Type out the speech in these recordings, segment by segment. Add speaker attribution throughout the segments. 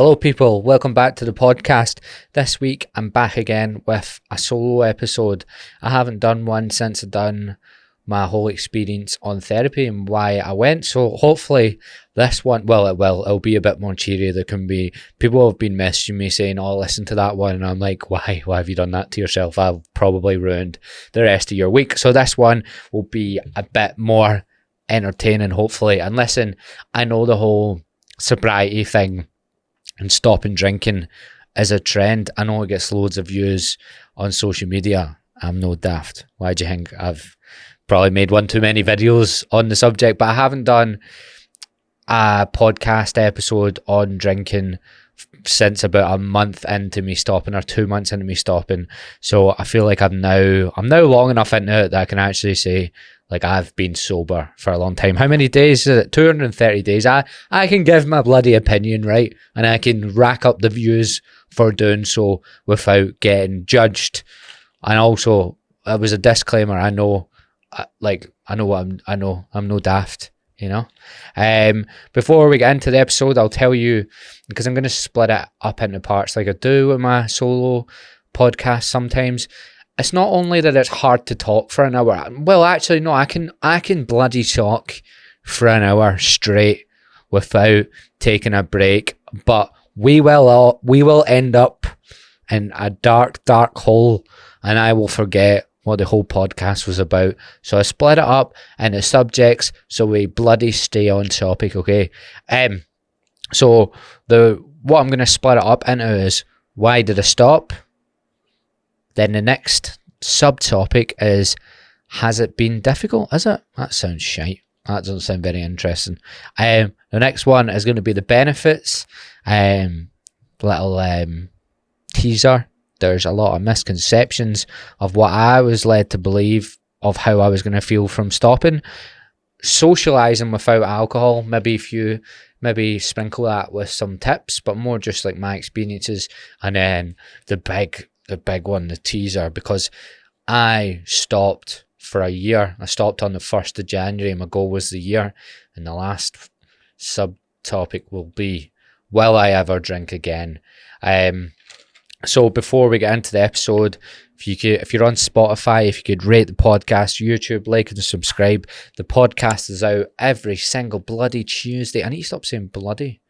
Speaker 1: Hello people, welcome back to the podcast. This week I'm back again with a solo episode. I haven't done one since I've done my whole experience on therapy and why I went, so hopefully this one, it'll be a bit more cheery. There can be, people have been messaging me saying, oh, listen to that one, and I'm like, why have you done that to yourself? I've probably ruined the rest of your week. So this one will be a bit more entertaining, hopefully. And listen, I know the whole sobriety thing and stopping drinking is a trend. I know it gets loads of views on social media. I'm no daft. Why do you think? I've probably made one too many videos on the subject, but I haven't done a podcast episode on drinking since about a month into me stopping, or 2 months into me stopping. So I feel like I'm now long enough into it that I can actually say, like, I've been sober for a long time. How many days is it? 230 days. I can give my bloody opinion, right? And I can rack up the views for doing so without getting judged. And also, it was a disclaimer. I know I'm no daft, you know. Before we get into the episode, I'll tell you, because I'm going to split it up into parts like I do with my solo podcast sometimes. It's not only that it's hard to talk for an hour. Well, actually, no, I can bloody talk for an hour straight without taking a break. But we will end up in a dark hole, and I will forget what the whole podcast was about. So I split it up into subjects so we bloody stay on topic, okay? So what I'm going to split it up into is, why did I stop? Then the next subtopic is, has it been difficult? Is it? That sounds shite. That doesn't sound very interesting. The next one is going to be the benefits. Little teaser. There's a lot of misconceptions of what I was led to believe of how I was going to feel from stopping. Socializing without alcohol. Maybe if you sprinkle that with some tips, but more just like my experiences. And then the big one, the teaser, because I stopped for a year. I stopped on the 1st of January. My goal was the year. And the last subtopic will be, will I ever drink again? So before we get into the episode, if you're on Spotify, if you could rate the podcast, YouTube, like and subscribe. The podcast is out every single bloody Tuesday. I need to stop saying bloody.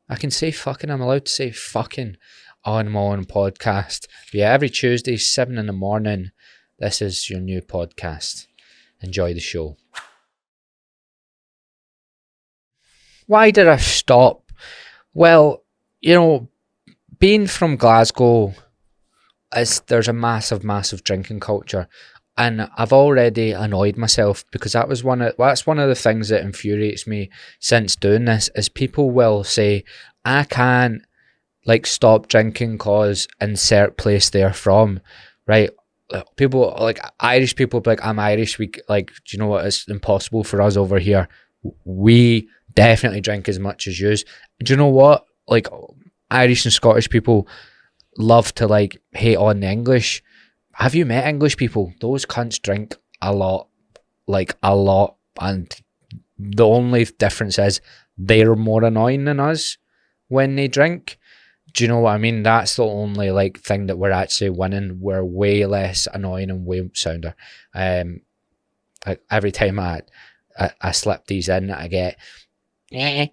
Speaker 1: I can say fucking. I'm allowed to say fucking on my own podcast. But yeah, every Tuesday, 7 a.m. This is your new podcast. Enjoy the show. Why did I stop? Well, you know, being from Glasgow, there's a massive drinking culture, and I've already annoyed myself because that's one of the things that infuriates me since doing this, is people will say, I can't stop drinking cause insert place they're from, right? People like Irish people be like, I'm Irish, we do you know what, it's impossible for us over here, we definitely drink as much as yous. Do you know what, Irish and Scottish people love to hate on the English. Have you met English people? Those cunts drink a lot, and the only difference is they're more annoying than us when they drink. Do you know what I mean? That's the only thing that we're actually winning. We're way less annoying and way sounder. Every time I slip these in, I get, yeah,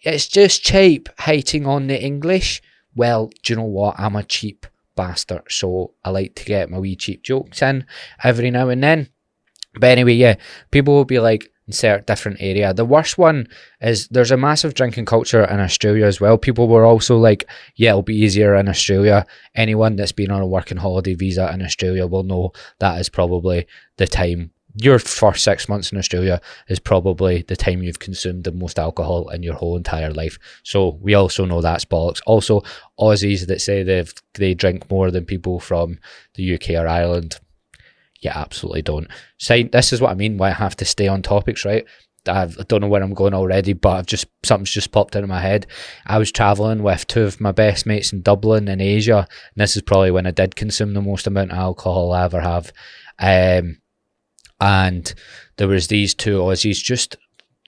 Speaker 1: it's just cheap hating on the English. Well, do you know what? I'm a cheap bastard, so I like to get my wee cheap jokes in every now and then. But anyway, yeah, people will be like, insert different area. The worst one is there's a massive drinking culture in Australia as well. People were also like, yeah, it'll be easier in Australia. Anyone that's been on a working holiday visa in Australia will know that is probably the time. Your first 6 months in Australia is probably the time you've consumed the most alcohol in your whole entire life. So we also know that's bollocks. Also, Aussies that say they drink more than people from the UK or Ireland, yeah, absolutely don't. So this is what I mean, why I have to stay on topics, right? I don't know where I'm going already, but something's just popped into my head. I was travelling with two of my best mates in Dublin in Asia, and this is probably when I did consume the most amount of alcohol I ever have. And there was these two Aussies, just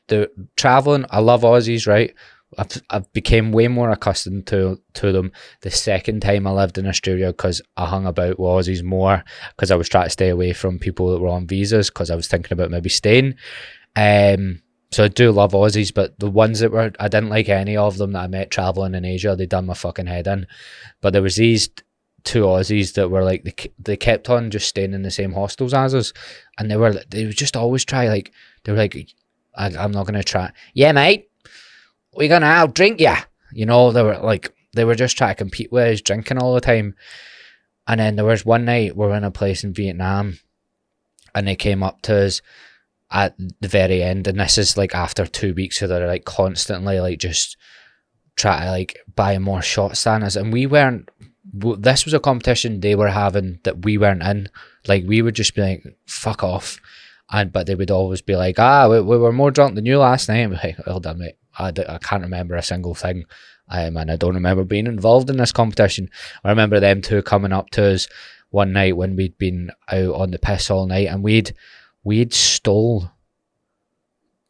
Speaker 1: the travelling. I love Aussies, right? I've became way more accustomed to them the second time I lived in Australia, because I hung about with Aussies more, because I was trying to stay away from people that were on visas, because I was thinking about maybe staying. So I do love Aussies, but the ones that were, I didn't like any of them that I met traveling in Asia. They done my fucking head in. But there was these two Aussies that were like, they kept on just staying in the same hostels as us, and they would just always try, like, they were like, I'm not gonna try. Yeah, mate, we're gonna out drink ya. You know, they were just trying to compete with us, drinking all the time. And then there was one night we were in a place in Vietnam, and they came up to us at the very end, and this is like after 2 weeks, so they're like constantly like just try to like buy more shots than us, and we weren't. This was a competition they were having that we weren't in. Like, we would just be like, fuck off, but they would always be like, we were more drunk than you last night. I'm like, well done, mate. I can't remember a single thing, and I don't remember being involved in this competition. I remember them two coming up to us one night when we'd been out on the piss all night, and we'd stole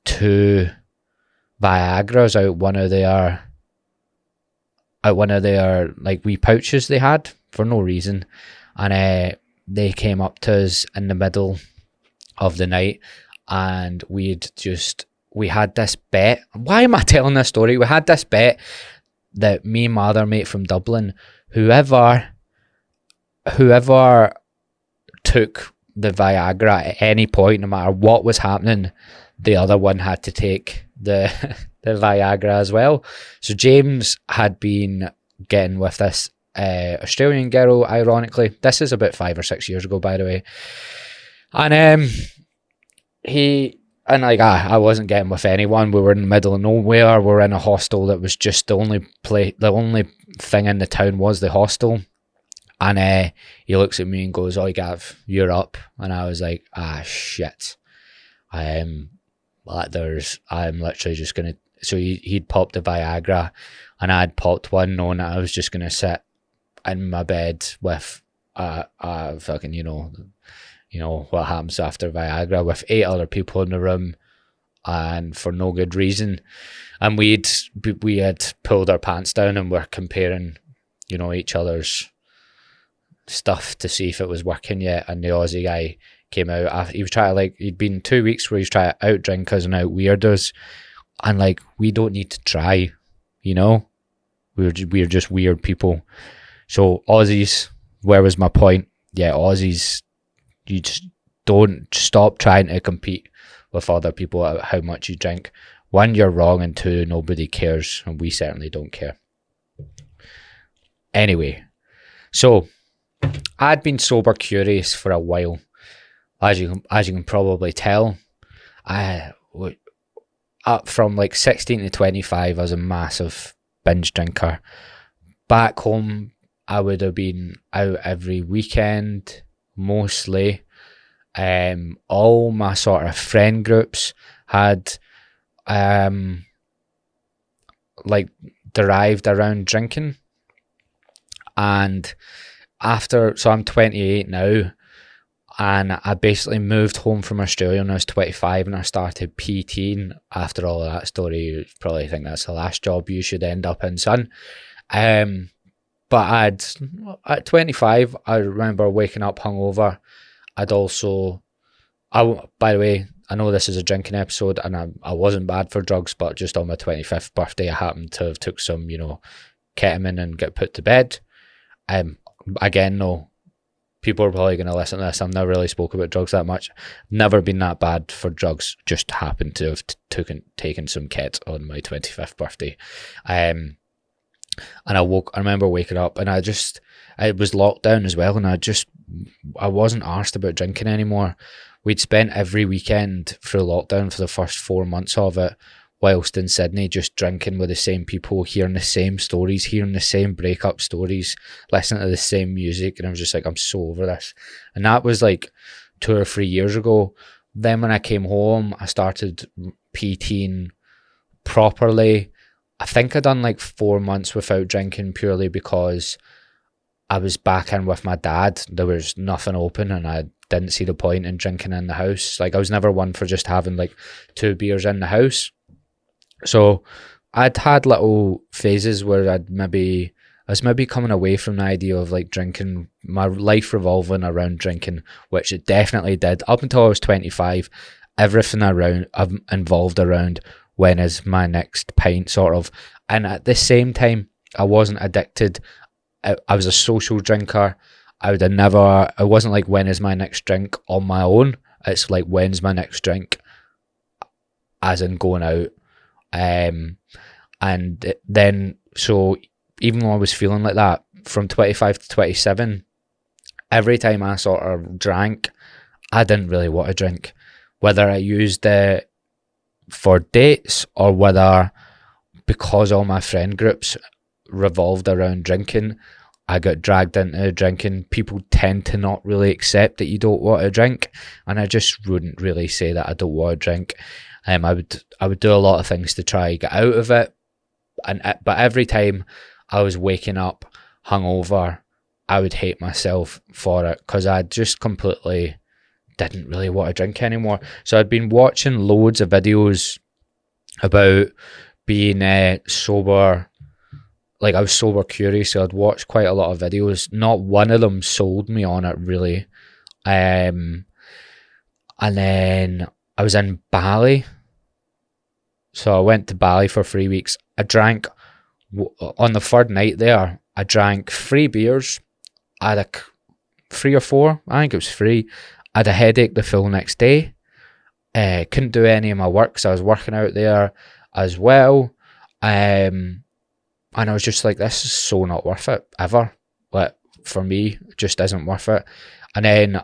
Speaker 1: 2 Viagras out one of their like wee pouches they had for no reason, and they came up to us in the middle of the night, and we had this bet. Why am I telling this story? We had this bet that me and my other mate from Dublin, whoever took the Viagra at any point, no matter what was happening, the other one had to take the Viagra as well. So James had been getting with this Australian girl, ironically. This is about 5 or 6 years ago, by the way. And I wasn't getting with anyone. We were in the middle of nowhere. We were in a hostel that was just the only thing in the town was the hostel. And he looks at me and goes, "Oh, Gav, you're up." And I was like, shit. I'm literally just gonna. So he'd popped a Viagra, and I'd popped one, knowing that I was just gonna sit in my bed with a fucking, you know what happens after Viagra, with 8 other people in the room, and for no good reason. And we had pulled our pants down and were comparing, each other's stuff to see if it was working yet. And the Aussie guy came out after, he was trying to, he'd been 2 weeks where he was trying to out drink us and out weird us, and we don't need to try, we're just weird people. So Aussies, where was my point? Yeah, Aussies, you just don't stop trying to compete with other people at how much you drink. 1, you're wrong, and 2, nobody cares, and we certainly don't care. Anyway, so I'd been sober curious for a while. As you can probably tell, up from 16 to 25, I was a massive binge drinker. Back home, I would have been out every weekend, mostly. All my sort of friend groups had derived around drinking. And so I'm 28 now, and I basically moved home from Australia when I was 25, and I started PTing. After all of that story, you probably think that's the last job you should end up in, son. But at 25, I remember waking up hungover. By the way, I know this is a drinking episode, and I wasn't bad for drugs, but just on my 25th birthday, I happened to have took some, ketamine and get put to bed. Again, no, people are probably going to listen to this. I've never really spoke about drugs that much. Never been that bad for drugs. Just happened to have taken some ket on my 25th birthday. And I remember waking up, and it was lockdown as well, and I wasn't arsed about drinking anymore. We'd spent every weekend through lockdown for the first 4 months of it, whilst in Sydney, just drinking with the same people, hearing the same stories, hearing the same breakup stories, listening to the same music, and I was just like, I'm so over this. And that was 2 or 3 years ago. Then when I came home, I started PTing properly. I think I done 4 months without drinking, purely because I was back in with my dad. There was nothing open, and I didn't see the point in drinking in the house. I was never one for just having 2 beers in the house. So I'd had little phases where I was maybe coming away from the idea of like drinking, my life revolving around drinking, which it definitely did. Up until I was 25, everything around involved around when is my next pint, sort of. And at the same time, I wasn't addicted. I was a social drinker. It wasn't like when is my next drink on my own. It's like when's my next drink, as in going out. And then, so even though I was feeling like that, from 25 to 27, every time I sort of drank, I didn't really want to drink. Whether I used it for dates or whether because all my friend groups revolved around drinking, I got dragged into drinking. People tend to not really accept that you don't want to drink, and I just wouldn't really say that I don't want to drink. I would do a lot of things to try to get out of it, but every time I was waking up hungover, I would hate myself for it because I just completely didn't really want to drink anymore. So I'd been watching loads of videos about being sober. Like, I was sober curious, so I'd watched quite a lot of videos. Not one of them sold me on it, really. And then I was in Bali. So I went to Bali for 3 weeks. I drank, on the third night there, I drank 3 beers. I had 3 or 4, I think it was 3. I had a headache the full next day. Couldn't do any of my work, so I was working out there as well. And I was just like, this is so not worth it, ever. Like, for me, it just isn't worth it. And then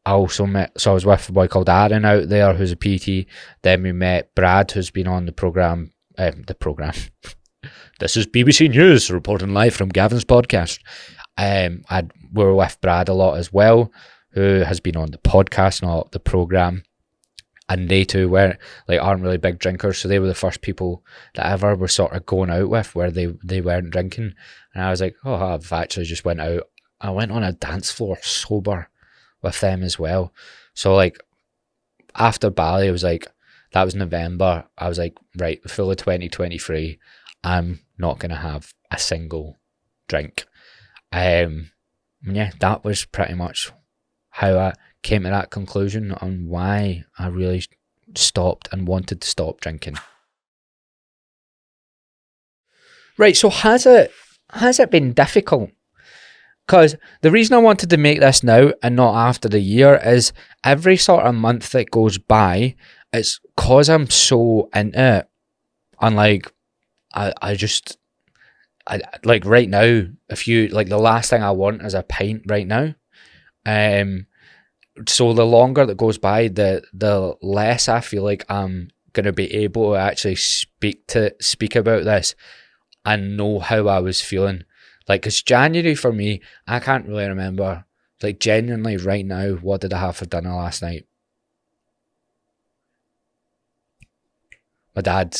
Speaker 1: I also I was with a boy called Aaron out there, who's a PT. Then we met Brad, who's been on the programme. This is BBC News, reporting live from Gavin's podcast. We were with Brad a lot as well, who has been on the podcast and all the programme. And they too aren't really big drinkers, so they were the first people that ever were sort of going out with where they weren't drinking. And I was like, oh, I've actually just went out. I went on a dance floor sober with them as well. So like after Bali, it was like, that was November. I was like, right, full of 2023, I'm not gonna have a single drink. Yeah, that was pretty much how I came to that conclusion on why I really stopped and wanted to stop drinking. Right, so has it been difficult? Because the reason I wanted to make this now and not after the year is every sort of month that goes by, it's because I'm so into it. And like, I like right now, if you like, the last thing I want is a pint right now. So the longer that goes by, the less I feel like I'm going to be able to actually speak about this and know how I was feeling. Like, because January for me, I can't really remember. Like, genuinely right now, what did I have for dinner last night? My dad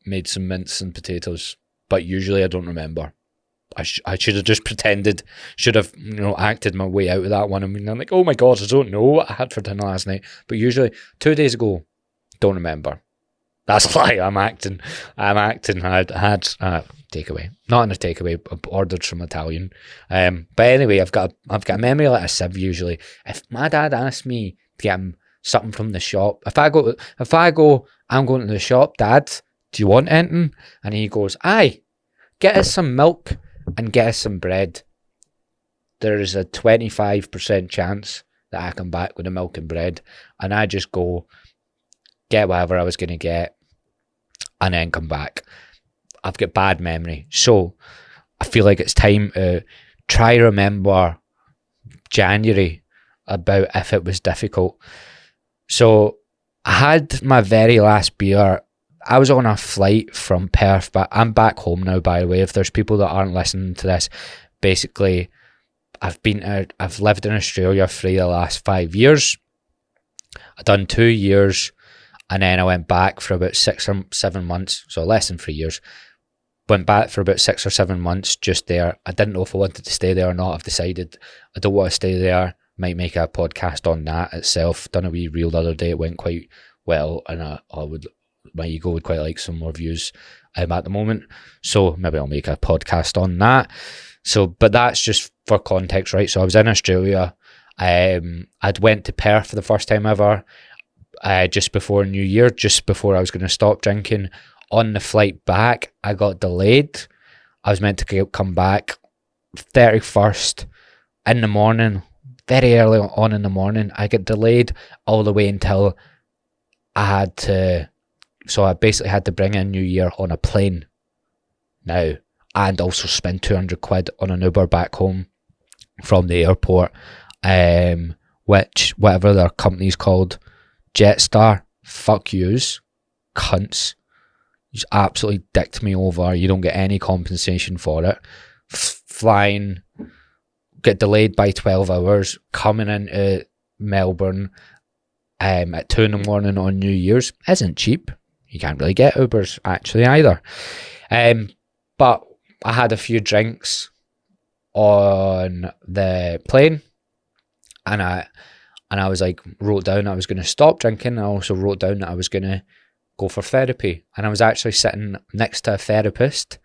Speaker 1: made some mince and potatoes, but usually I don't remember. I should have just pretended, should have, acted my way out of that one. I mean, I'm like, oh my God, I don't know what I had for dinner last night. But usually 2 days ago, don't remember. That's a lie. I'm acting. I had takeaway, not in a takeaway, ordered from Italian. But anyway, I've got a memory like a sieve usually. If my dad asked me to get him something from the shop, if I go, I'm going to the shop, Dad, do you want anything? And he goes, aye, get us some milk and get us some bread. There is a 25% chance that I come back with the milk and bread, and I just go get whatever I was going to get and then come back. I've got bad memory, so I feel like it's time to try remember January about if it was difficult. So I had my very last beer. I was on a flight from Perth, but I'm back home now, by the way, if there's people that aren't listening to this. Basically, I've lived in Australia for the last 5 years. I've done 2 years, and then I went back for about 6 or 7 months, so less than 3 years. Went back for about 6 or 7 months just there. I didn't know if I wanted to stay there or not. I've decided I don't want to stay there. Might make a podcast on that itself. Done a wee reel the other day. It went quite well, and I would my ego would quite like some more views at the moment. So maybe I'll make a podcast on that. So, but that's just for context, right? So I was in Australia. I'd went to Perth for the first time ever, just before New Year, just before I was going to stop drinking. On the flight back, I got delayed. I was meant to come back 31st in the morning, very early on in the morning. I get delayed all the way until I basically had to bring in New Year on a plane now, and also spend 200 quid on an Uber back home from the airport, which, whatever their company's called, Jetstar, fuck yous, cunts. You just absolutely dicked me over. You don't get any compensation for it. Flying, get delayed by 12 hours, coming into Melbourne at 2 in the morning on New Year's isn't cheap. You can't really get Ubers actually either. But I had a few drinks on the plane, and I was like, wrote down I was going to stop drinking. I also wrote down that I was going to go for therapy, and I was actually sitting next to a therapist,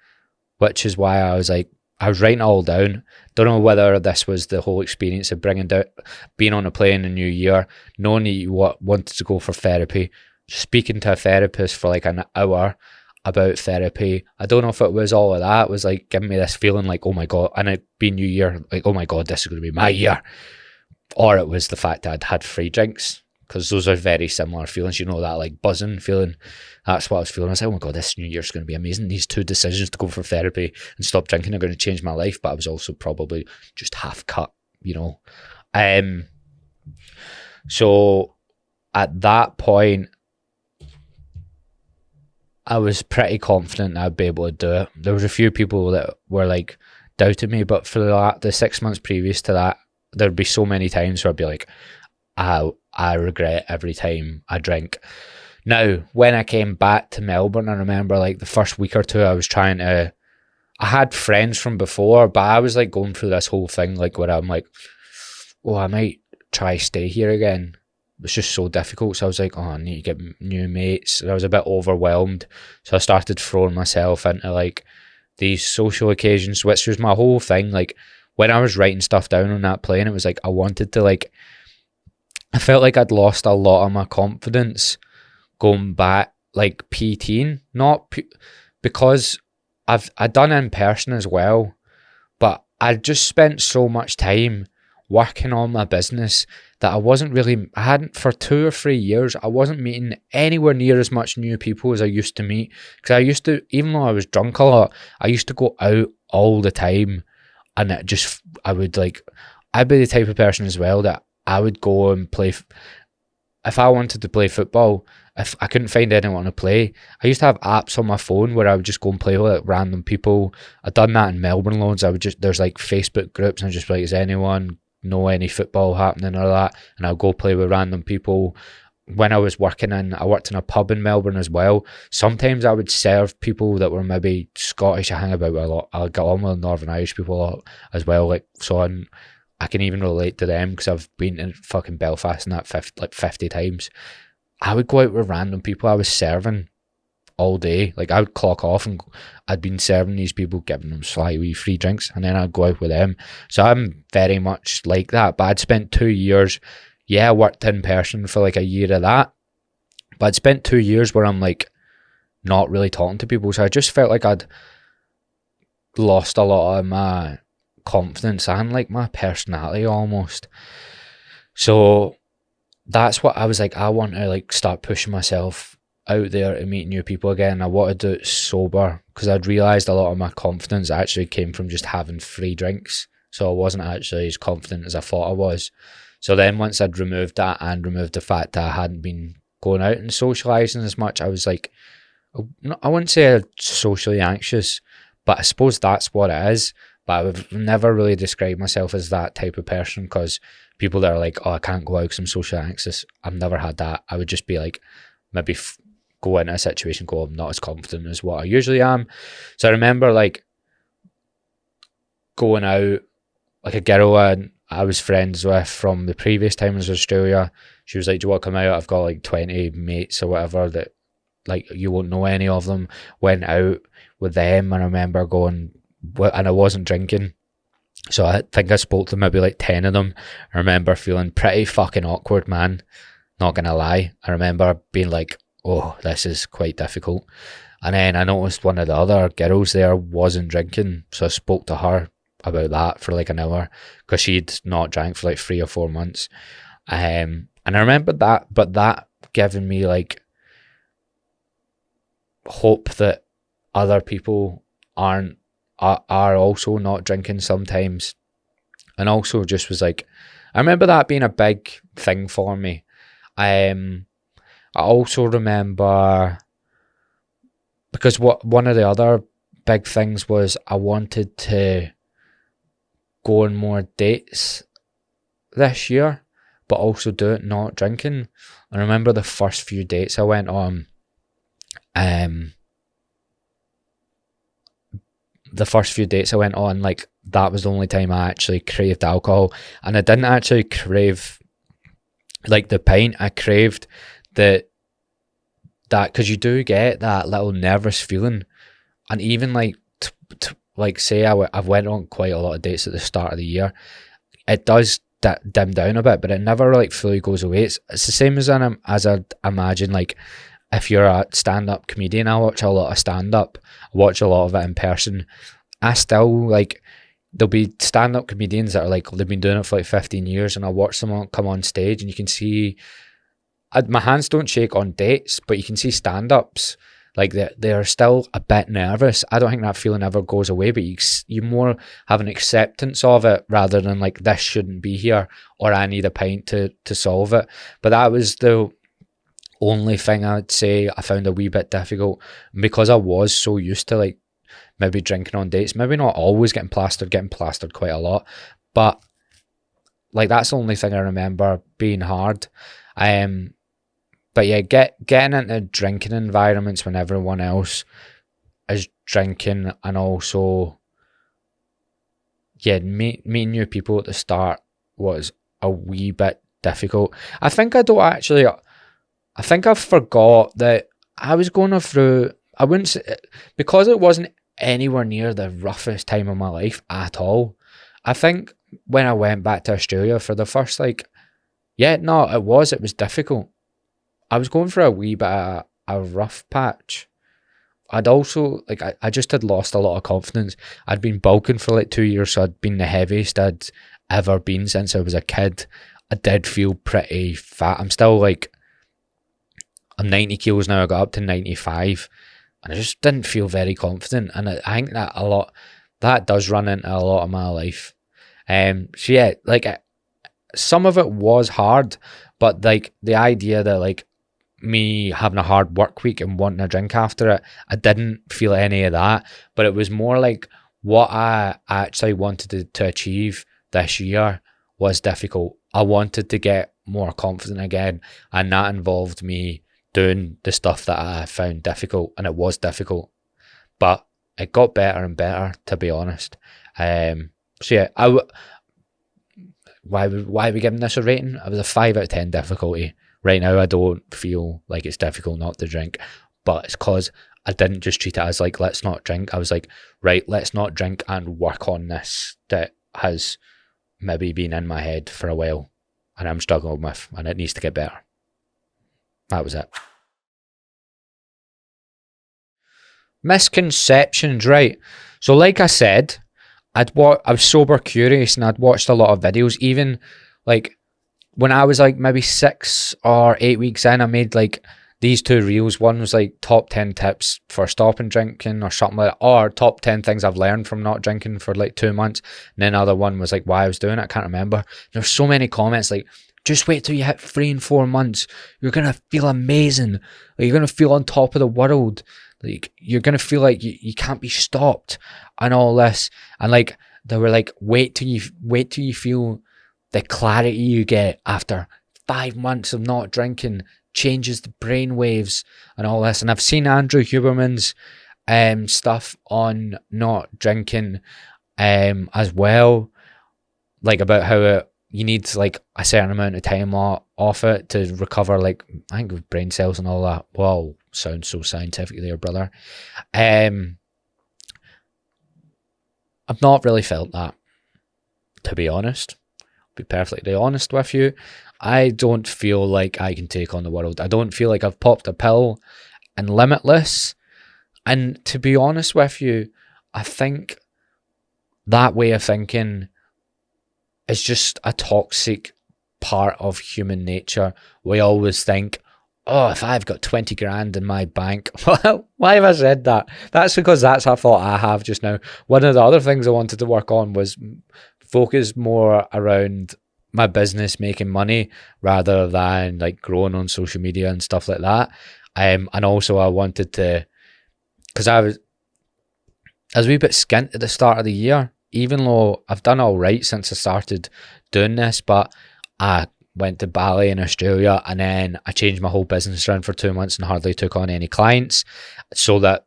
Speaker 1: which is why I was like, I was writing it all down. Don't know whether this was the whole experience of being on a plane in New Year, knowing that you wanted to go for therapy, speaking to a therapist for like an hour about therapy. I don't know if it was all of that. It was like giving me this feeling like, oh my God, and it being New Year, like, oh my God, this is going to be my year. Or it was the fact that I'd had free drinks, because those are very similar feelings. You know, that like buzzing feeling. That's what I was feeling. I was like, oh my God, this New Year's going to be amazing. These two decisions to go for therapy and stop drinking are going to change my life. But I was also probably just half cut, you know. So at that point, I was pretty confident I'd be able to do it. There was a few people that were like doubting me, but for the 6 months previous to that, there'd be so many times where I'd be like, I regret every time I drink. Now, when I came back to Melbourne, I remember like the first week or two, I had friends from before, but I was like going through this whole thing like where I'm like, oh, I might try stay here again. It's just so difficult. So I was like, oh, I need to get new mates. And I was a bit overwhelmed. So I started throwing myself into like these social occasions, which was my whole thing. Like when I was writing stuff down on that plane, it was like I wanted to like, I felt like I'd lost a lot of my confidence going back, like PTing, because I'd done in person as well, but I just spent so much time working on my business that I hadn't for 2 or 3 years, I wasn't meeting anywhere near as much new people as I used to meet. Because I used to, even though I was drunk a lot, I used to go out all the time, and I'd be the type of person as well that I would go and play. If I wanted to play football, if I couldn't find anyone to play, I used to have apps on my phone where I would just go and play with like random people. I'd done that in Melbourne loads. There's like Facebook groups, and I'd just be like, is anyone know any football happening or that? And I'll go play with random people. When I worked in a pub in Melbourne as well. Sometimes I would serve people that were maybe Scottish. I hang about with a lot. I got on with Northern Irish people a lot as well. Like, so I can even relate to them because I've been in fucking Belfast and that 50 times. I would go out with random people. I was serving all day. Like I would clock off and I'd been serving these people, giving them sly wee free drinks, and then I'd go out with them. So I'm very much like that. But I'd spent 2 years, I worked in person for like a year of that. But I'd spent 2 years where I'm like not really talking to people. So I just felt like I'd lost a lot of my confidence and like my personality almost. So that's what I was like, I want to like start pushing myself out there to meet new people again. I want to do it sober, because I'd realised a lot of my confidence actually came from just having free drinks. So I wasn't actually as confident as I thought I was. So then once I'd removed that and removed the fact that I hadn't been going out and socialising as much, I was like, I wouldn't say socially anxious, but I suppose that's what it is. But I've never really described myself as that type of person, because people that are like, oh, I can't go out because I'm socially anxious, I've never had that. I would just be like, maybe go into a situation, I'm not as confident as what I usually am. So I remember like going out, like a girl I was friends with from the previous time I was in Australia. She was like, do you want to come out? I've got like 20 mates or whatever that like you won't know any of them. Went out with them, and I remember going, and I wasn't drinking. So I think I spoke to maybe like 10 of them. I remember feeling pretty fucking awkward, man. Not gonna lie. I remember being like, oh, this is quite difficult. And then I noticed one of the other girls there wasn't drinking. So I spoke to her about that for like an hour, because she'd not drank for like 3 or 4 months. And I remember that, but that giving me like hope that other people are also not drinking sometimes. And also just was like, I remember that being a big thing for me. I also remember, because one of the other big things was I wanted to go on more dates this year, but also do it not drinking. I remember the first few dates I went on, like that was the only time I actually craved alcohol, and I didn't actually crave like the pint. I craved that because you do get that little nervous feeling, and even like like say I've went on quite a lot of dates at the start of the year, it does dim down a bit, but it never like fully goes away. It's the same as I imagine, like if you're a stand-up comedian. I watch a lot of stand-up, I watch a lot of it in person. I still like, there'll be stand-up comedians that are like, they've been doing it for like 15 years, and I watch them come on stage, and you can see, my hands don't shake on dates, but you can see stand-ups like they're still a bit nervous. I don't think that feeling ever goes away, but you more have an acceptance of it, rather than like, this shouldn't be here, or I need a pint to solve it. But that was the only thing I'd say I found a wee bit difficult, because I was so used to like maybe drinking on dates, maybe not always getting plastered quite a lot, but like that's the only thing I remember being hard. But yeah, getting into drinking environments when everyone else is drinking, and also meeting new people at the start was a wee bit difficult. I think I forgot that I was going through, I wouldn't say, because it wasn't anywhere near the roughest time of my life at all. I think when I went back to Australia for the first it was difficult. I was going through a wee bit of a rough patch. I'd also, I just had lost a lot of confidence. I'd been bulking for like 2 years, so I'd been the heaviest I'd ever been since I was a kid. I did feel pretty fat. I'm still I'm 90 kilos now. I got up to 95, and I just didn't feel very confident. And I think that does run into a lot of my life. So yeah, some of it was hard, but the idea that me having a hard work week and wanting a drink after it, I didn't feel any of that. But it was more like what I actually wanted to achieve this year was difficult. I wanted to get more confident again, and that involved me doing the stuff that I found difficult, and it was difficult, but it got better and better, to be honest. So yeah, why are we giving this a rating? It was a 5 out of 10 difficulty. Right now I don't feel like it's difficult not to drink, but it's because I didn't just treat it as let's not drink. I was like, right, let's not drink and work on this that has maybe been in my head for a while and I'm struggling with, and it needs to get better. That was it. Misconceptions, right? So like I said, I was sober curious, and I'd watched a lot of videos. Even when I was maybe 6 or 8 weeks in, I made these 2 reels. One was top 10 tips for stopping drinking or something like that, or top 10 things I've learned from not drinking for 2 months. And then another one was why I was doing it. I can't remember. There's so many comments just wait till you hit 3 and 4 months. You're going to feel amazing. You're going to feel on top of the world. You're going to feel like you can't be stopped and all this. And they were wait till you feel the clarity you get after 5 months of not drinking, changes the brain waves and all this. And I've seen Andrew Huberman's stuff on not drinking as well, about how you need like a certain amount of time off it to recover, like I think with brain cells and all that. Whoa, sounds so scientific there, brother. I've not really felt that, to be honest. I'll be perfectly honest with you. I don't feel like I can take on the world. I don't feel like I've popped a pill and limitless. And to be honest with you, I think that way of thinking is just a toxic part of human nature. We always think, oh, if I've got 20 grand in my bank, well, why have I said that? That's because that's a thought I have just now. One of the other things I wanted to work on was focus more around my business making money rather than like growing on social media and stuff like that. And also I wanted to, because I was a wee bit skint at the start of the year, even though I've done all right since I started doing this, but I went to Bali in Australia and then I changed my whole business around for 2 months and hardly took on any clients so that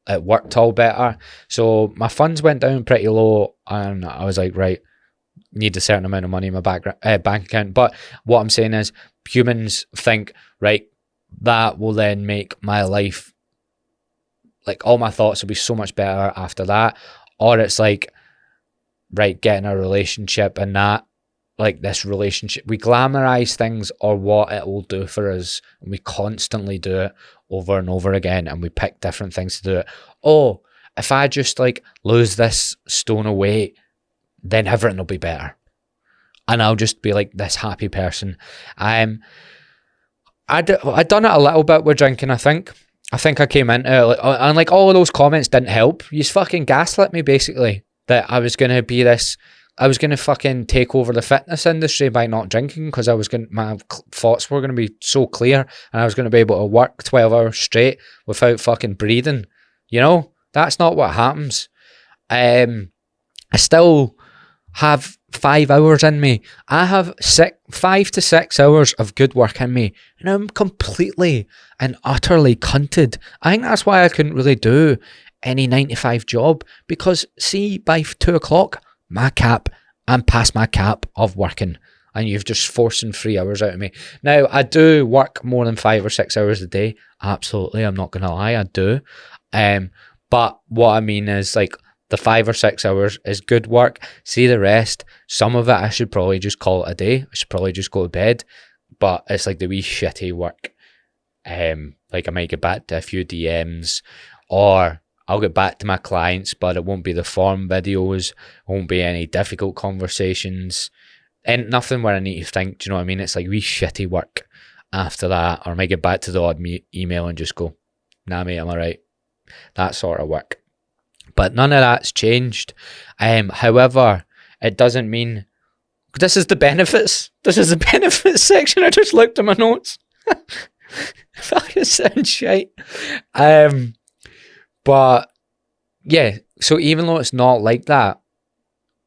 Speaker 1: it worked all better. So my funds went down pretty low and I was like, right, need a certain amount of money in my bank account. But what I'm saying is humans think, right, that will then make my life, like all my thoughts will be so much better after that. Or it's like, right, getting a relationship and that, like this relationship, we glamorize things or what it will do for us, and we constantly do it over and over again, and we pick different things to do it. Oh, if I just like lose this stone of weight, then everything will be better, and I'll just be like this happy person. I done it a little bit with drinking. I think I came into it, and like all of those comments didn't help. You just fucking gaslit me basically that I was gonna be this. I was going to fucking take over the fitness industry by not drinking because my thoughts were going to be so clear and I was going to be able to work 12 hours straight without fucking breathing. You know, that's not what happens. I still have 5 hours in me. I have 5 to 6 hours of good work in me and I'm completely and utterly cunted. I think that's why I couldn't really do any 9 to 5 job because see, by 2 o'clock, I'm past my cap of working and you've just forcing 3 hours out of me. Now, I do work more than 5 or 6 hours a day. Absolutely. I'm not going to lie. I do. But what I mean is like the 5 or 6 hours is good work. See the rest. Some of it I should probably just call it a day. I should probably just go to bed. But it's like the wee shitty work. Like I might get back to a few DMs or I'll get back to my clients, but it won't be the form videos, won't be any difficult conversations, and nothing where I need to think, do you know what I mean? It's like wee shitty work after that, or I might get back to the odd email and just go, nah mate, am I right? That sort of work. But none of that's changed. However, it doesn't mean, this is the benefits. This is the benefits section. I just looked at my notes. Fucking sound shite. But yeah, so even though it's not like that,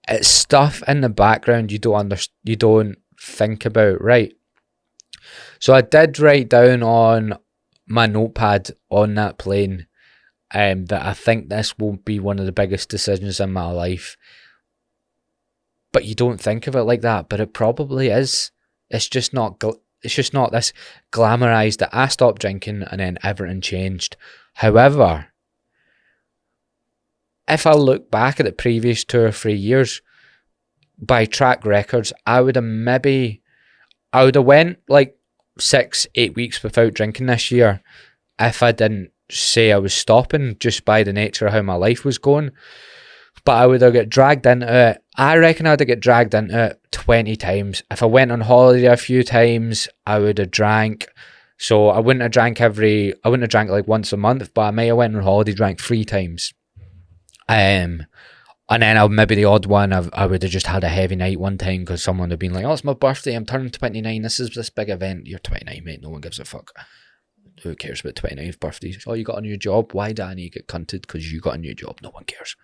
Speaker 1: it's stuff in the background you don't think about, right? So I did write down on my notepad on that plane that I think this won't be one of the biggest decisions in my life. But you don't think of it like that, but it probably is. It's just not this glamorized that I stopped drinking and then everything changed. However, if I look back at the previous 2 or 3 years, by track records, I would have went like 6-8 weeks without drinking this year if I didn't say I was stopping just by the nature of how my life was going. But I would have got dragged into it. I reckon I'd have got dragged into it 20 times. If I went on holiday a few times, I would have drank. So I wouldn't have drank like once a month, but I may have went on holiday, drank 3 times. And then maybe the odd one, I would have just had a heavy night one time because someone would have been like, oh, it's my birthday, I'm turning 29, this is this big event. You're 29, mate, no one gives a fuck. Who cares about 29th birthdays? Oh, you got a new job? Why did I need to get cunted? Because you got a new job, no one cares.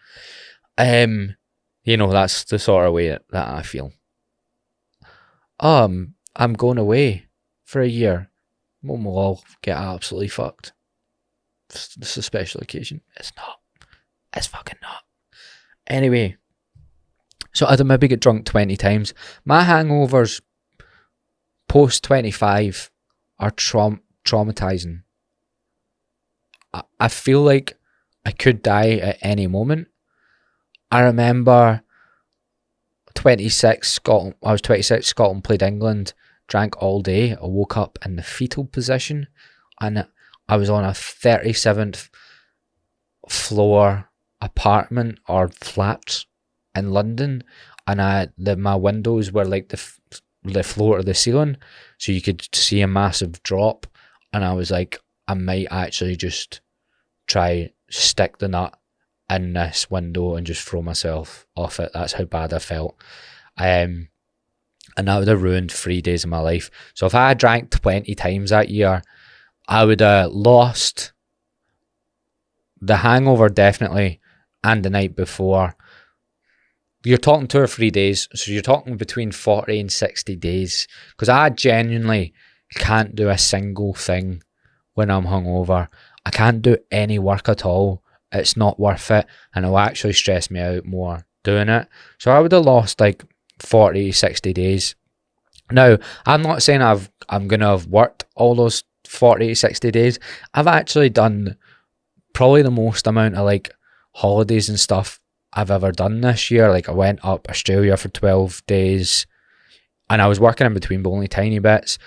Speaker 1: You know, that's the sort of way that I feel. I'm going away for a year. We'll all get absolutely fucked. It's a special occasion. It's not. It's fucking not. Anyway, So I'd maybe get drunk 20 times. My hangovers post 25 are traumatizing. I feel like I could die at any moment. I remember 26, Scotland. I was 26, Scotland played England, drank all day. I woke up in the fetal position and I was on a 37th floor apartment or flat in London, and my windows were like the floor to the ceiling, so you could see a massive drop, and I was like, I might actually just try stick the nut in this window and just throw myself off it. That's how bad I felt. And that would have ruined 3 days of my life. So if I had drank 20 times that year, I would have lost the hangover definitely, and the night before. You're talking 2 or 3 days, so you're talking between 40 and 60 days, because I genuinely can't do a single thing when I'm hungover. I can't do any work at all. It's not worth it, and it'll actually stress me out more doing it. So I would have lost like 40, 60 days. Now, I'm not saying I'm going to have worked all those 40, 60 days. I've actually done probably the most amount of like holidays and stuff I've ever done this year. Like I went up Australia for 12 days and I was working in between, but only tiny bits.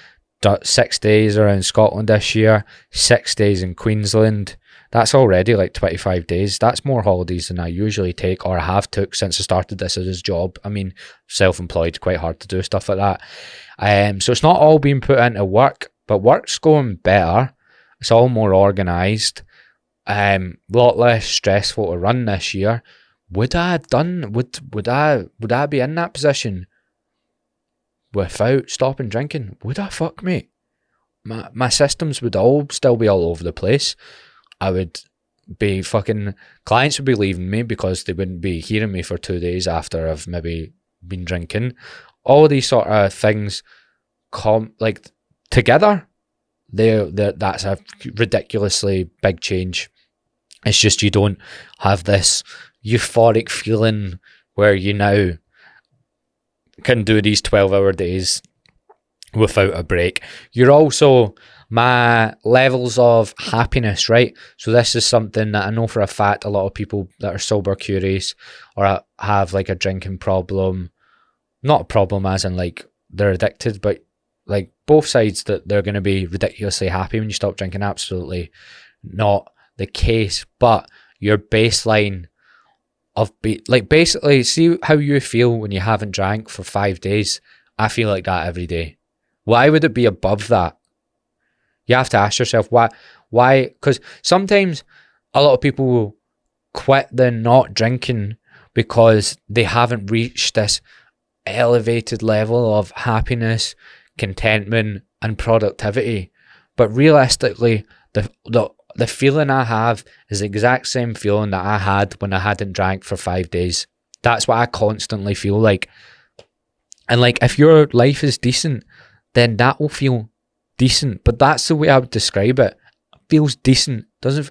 Speaker 1: 6 days around Scotland this year, 6 days in Queensland. That's already like 25 days. That's more holidays than I usually take or have took since I started this as a job. I mean, self-employed, quite hard to do stuff like that. So it's not all being put into work, but work's going better. It's all more organised. Lot less stressful to run this year. Would I be in that position without stopping drinking? Would I? Fuck me. My systems would all still be all over the place. I would be clients would be leaving me because they wouldn't be hearing me for 2 days after I've maybe been drinking. All these sort of things like together. That's a ridiculously big change. It's just you don't have this euphoric feeling where you now can do these 12-hour days without a break. You're also, my levels of happiness, right? So this is something that I know for a fact a lot of people that are sober curious or have like a drinking problem, not a problem as in like they're addicted, but like both sides, that they're going to be ridiculously happy when you stop drinking. Absolutely not the case, but your baseline of basically see how you feel when you haven't drank for 5 days. I feel like that every day. Why would it be above that? You have to ask yourself why, because sometimes a lot of people will quit the not drinking because they haven't reached this elevated level of happiness, contentment and productivity. But realistically, the feeling I have is the exact same feeling that I had when I hadn't drank for 5 days. That's what I constantly feel like. And like, if your life is decent, then that will feel decent. But that's the way I would describe it. It feels decent. There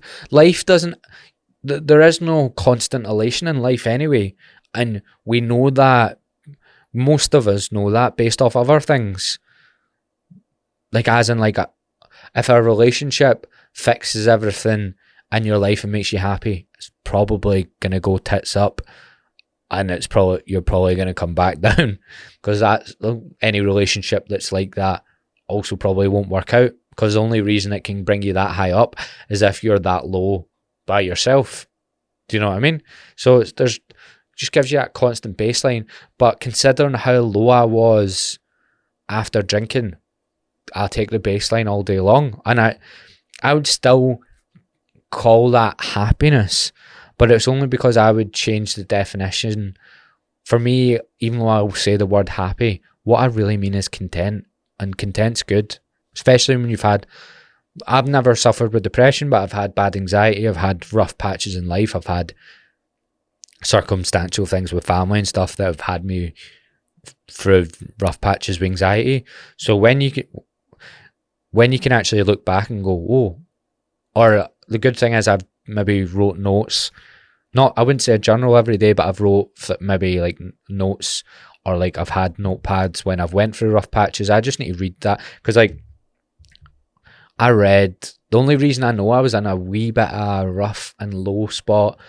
Speaker 1: is no constant elation in life anyway. And we know that, most of us know that based off other things. Like as in like, if a relationship fixes everything in your life and makes you happy, it's probably going to go tits up, and you're probably going to come back down, because that's any relationship that's like that also probably won't work out, because the only reason it can bring you that high up is if you're that low by yourself. Do you know what I mean? So just gives you that constant baseline. But considering how low I was after drinking, I'll take the baseline all day long, and I would still call that happiness, but it's only because I would change the definition. For me, even though I will say the word happy, what I really mean is content, and content's good, especially when I've never suffered with depression, but I've had bad anxiety, I've had rough patches in life, I've had circumstantial things with family and stuff that have had me through rough patches with anxiety. So when you can actually look back and go, oh, or the good thing is I've maybe wrote notes not, I wouldn't say a journal every day, but I've wrote maybe like notes, or like I've had notepads when I've went through rough patches. I just need to read that, because like I read, the only reason I know I was in a wee bit of a rough and low spot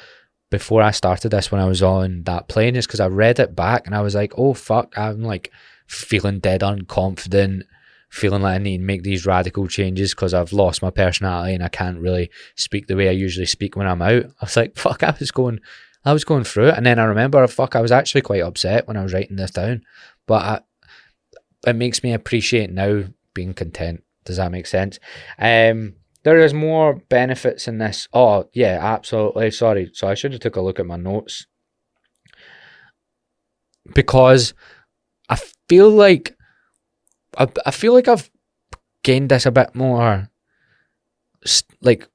Speaker 1: before I started this, when I was on that plane, is because I read it back and I was like, oh fuck, I'm like feeling dead unconfident, feeling like I need to make these radical changes because I've lost my personality and I can't really speak the way I usually speak when I'm out. I was like, fuck, I was going through it, and then I remember, fuck, I was actually quite upset when I was writing this down, but it makes me appreciate now being content. Does that make sense? There is more benefits in this. Oh yeah, absolutely. Sorry, so I should have took a look at my notes, because I feel like I've gained this a bit more, like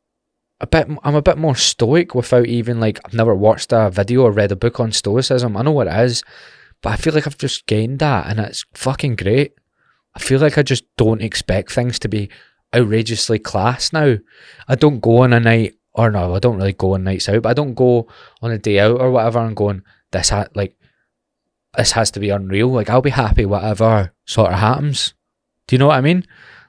Speaker 1: I'm a bit more stoic without even, like, I've never watched a video or read a book on stoicism. I know what it is, but I feel like I've just gained that, and it's fucking great. I feel like I just don't expect things to be outrageously class now. I don't go on a night, or no, I don't really go on nights out, but I don't go on a day out or whatever and going, this has to be unreal. Like, I'll be happy whatever sort of happens. Do you know what I mean?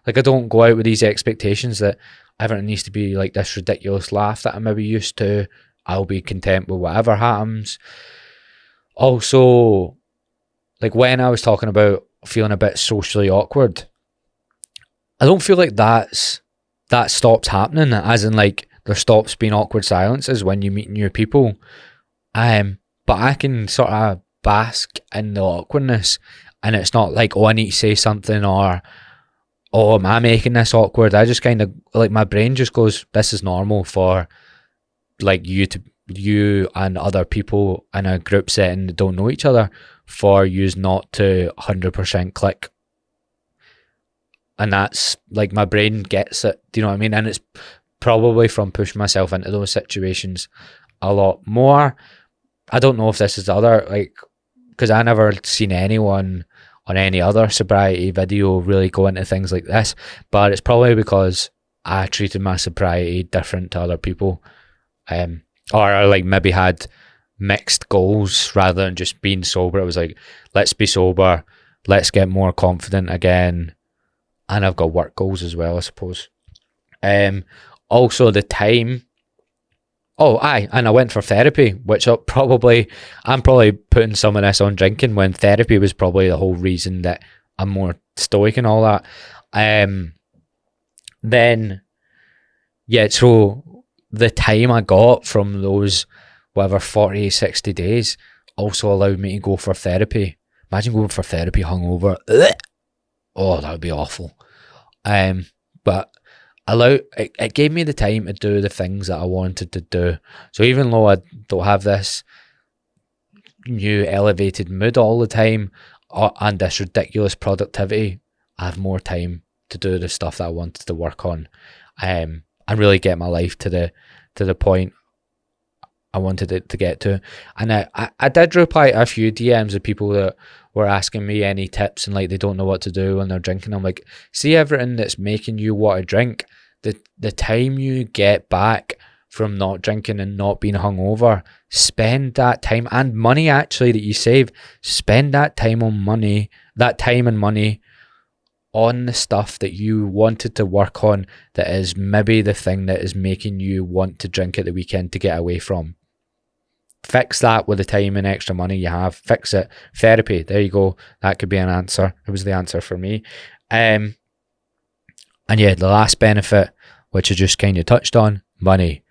Speaker 1: Like, I don't go out with these expectations that everything needs to be like this ridiculous laugh that I'm maybe used to. I'll be content with whatever happens. Also, like, when I was talking about feeling a bit socially awkward, I don't feel like that stops happening, as in like there stops being awkward silences when you meet new people. But I can sort of bask in the awkwardness, and it's not like, oh, I need to say something, or oh, am I making this awkward? I just kind of, like, my brain just goes, this is normal for like you and other people in a group setting that don't know each other, for yous not to 100% click. And that's like, my brain gets it. Do you know what I mean? And it's probably from pushing myself into those situations a lot more. I don't know if this is the other, like, because I never seen anyone on any other sobriety video really go into things like this, but it's probably because I treated my sobriety different to other people, or like maybe had mixed goals rather than just being sober. It was like, let's be sober, let's get more confident again, and I've got work goals as well, I suppose. Also the time. Oh, aye, and I went for therapy, which I'm probably putting some of this on drinking, when therapy was probably the whole reason that I'm more stoic and all that. Then, yeah, so the time I got from those, whatever, 40, 60 days also allowed me to go for therapy. Imagine going for therapy hungover. Ugh. Oh, that would be awful. But it gave me the time to do the things that I wanted to do. So even though I don't have this new elevated mood all the time, and this ridiculous productivity, I have more time to do the stuff that I wanted to work on, and really get my life to the point I wanted it to get to. And I did reply to a few DMs of people that were asking me any tips, and like, they don't know what to do when they're drinking. I'm like, see, everything that's making you want to drink, the time you get back from not drinking and not being hungover, spend that time and money actually that you save, spend that time and money on the stuff that you wanted to work on, that is maybe the thing that is making you want to drink at the weekend to get away from. Fix that with the time and extra money you have. Fix it. Therapy, there you go. That could be an answer. It was the answer for me. And yeah, the last benefit, which I just kind of touched on, money.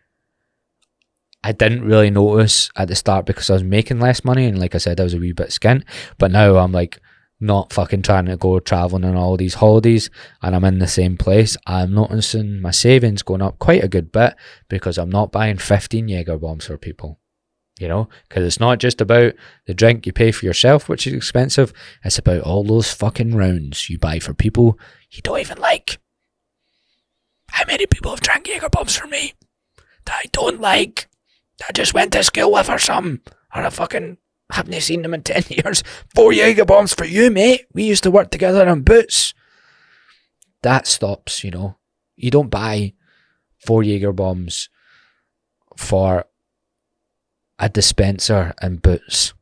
Speaker 1: I didn't really notice at the start because I was making less money, and like I said, I was a wee bit skint, but now I'm like not fucking trying to go travelling on all these holidays, and I'm in the same place. I'm noticing my savings going up quite a good bit because I'm not buying 15 Jaeger bombs for people. You know, because it's not just about the drink you pay for yourself, which is expensive. It's about all those fucking rounds you buy for people you don't even like. How many people have drank Jaeger bombs for me that I don't like? That I just went to school with or something, or I fucking haven't seen them in 10 years. 4 Jaeger bombs for you, mate. We used to work together on Boots. That stops, you know. You don't buy 4 Jaeger bombs for a dispenser in Boots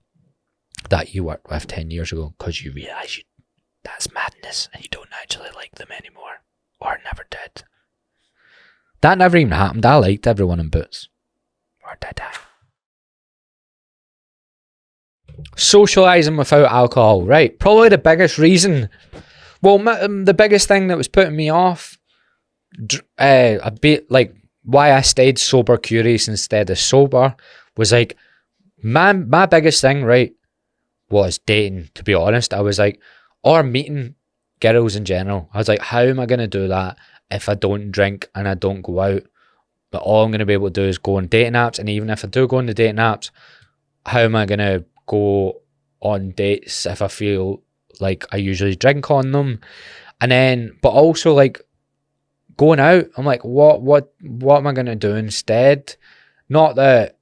Speaker 1: that you worked with 10 years ago because you realise that's madness and you don't actually like them anymore, or never did. That never even happened. I liked everyone in Boots. Or did I? Socialising without alcohol, right? Probably the biggest reason. Well, the biggest thing that was putting me off, a bit like why I stayed sober curious instead of sober, was like my biggest thing, right, was dating. To be honest, I was like, or meeting girls in general. I was like, how am I gonna do that if I don't drink and I don't go out? But all I'm gonna be able to do is go on dating apps, and even if I do go on the dating apps, how am I gonna go on dates if I feel like I usually drink on them? And then, but also like going out, I'm like, what am I gonna do instead? Not that,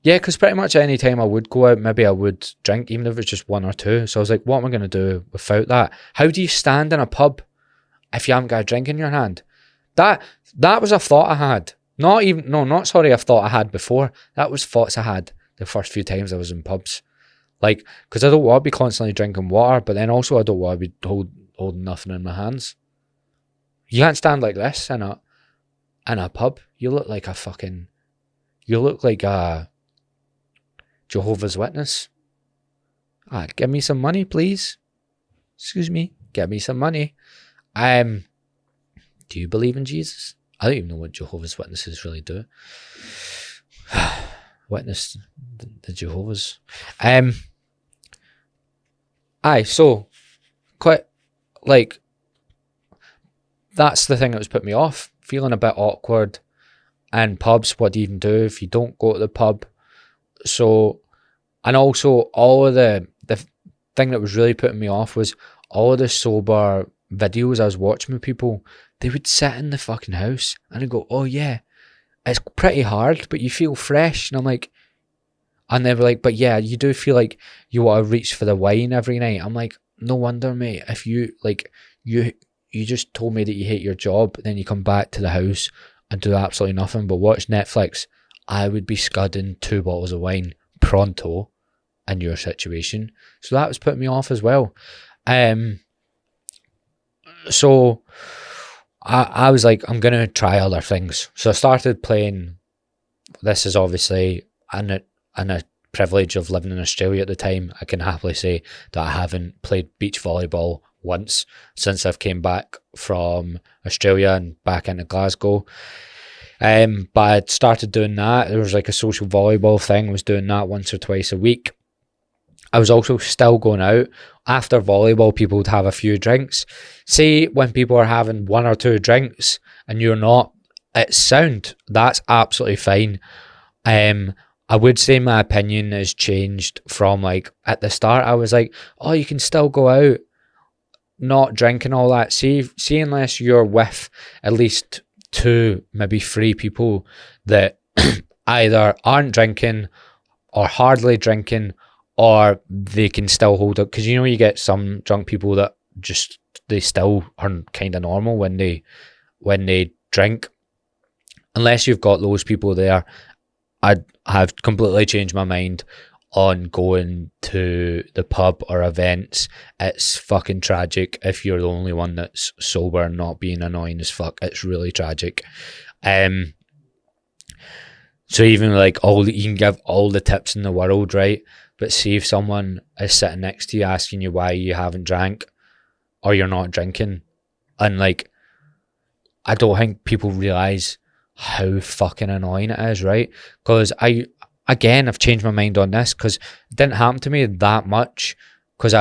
Speaker 1: yeah, because pretty much any time I would go out, maybe I would drink, even if it's just one or two. So I was like, what am I gonna do without that? How do you stand in a pub if you haven't got a drink in your hand? That was a thought I had. Not sorry, a thought I had before. That was thoughts I had the first few times I was in pubs. Like, because I don't want to be constantly drinking water, but then also I don't want to be holding nothing in my hands. You can't stand like this in a pub. You look like a Jehovah's Witness. Give me some money, please. Excuse me, give me some money. Do you believe in Jesus? I don't even know what Jehovah's Witnesses really do. Witness the Jehovah's. So quite like that's the thing that was put me off. Feeling a bit awkward in pubs. What do you even do if you don't go to the pub? So, and also all of the thing that was really putting me off was all of the sober videos I was watching with people. They would sit in the fucking house and I'd go, oh yeah, it's pretty hard, but you feel fresh. And I'm like, and they were like, but yeah, you do feel like you want to reach for the wine every night. I'm like, no wonder, mate. If you like, you just told me that you hate your job, then you come back to the house and do absolutely nothing but watch Netflix. I would be scudding 2 bottles of wine pronto in your situation. So that was putting me off as well. So I was like, I'm going to try other things. So I started playing. This is obviously in a privilege of living in Australia at the time. I can happily say that I haven't played beach volleyball once since I've came back from Australia and back into Glasgow. But I'd started doing that. There was like a social volleyball thing. I was doing that once or twice a week. I was also still going out. After volleyball, people would have a few drinks. Say when people are having 1 or 2 drinks and you're not, it's sound. That's absolutely fine. I would say my opinion has changed from like at the start. I was like, oh, you can still go out, not drink and all that. See unless you're with at least 2, maybe 3 people that either aren't drinking or hardly drinking, or they can still hold it. Because you get some drunk people that just, they still are kind of normal when they drink. Unless you've got those people there, I have completely changed my mind on going to the pub or events. It's fucking tragic if you're the only one that's sober and not being annoying as fuck. It's really tragic. So even like you can give all the tips in the world, right? But see if someone is sitting next to you asking you why you haven't drank or you're not drinking, and like, I don't think people realise how fucking annoying it is, right? Because I've changed my mind on this, because it didn't happen to me that much, because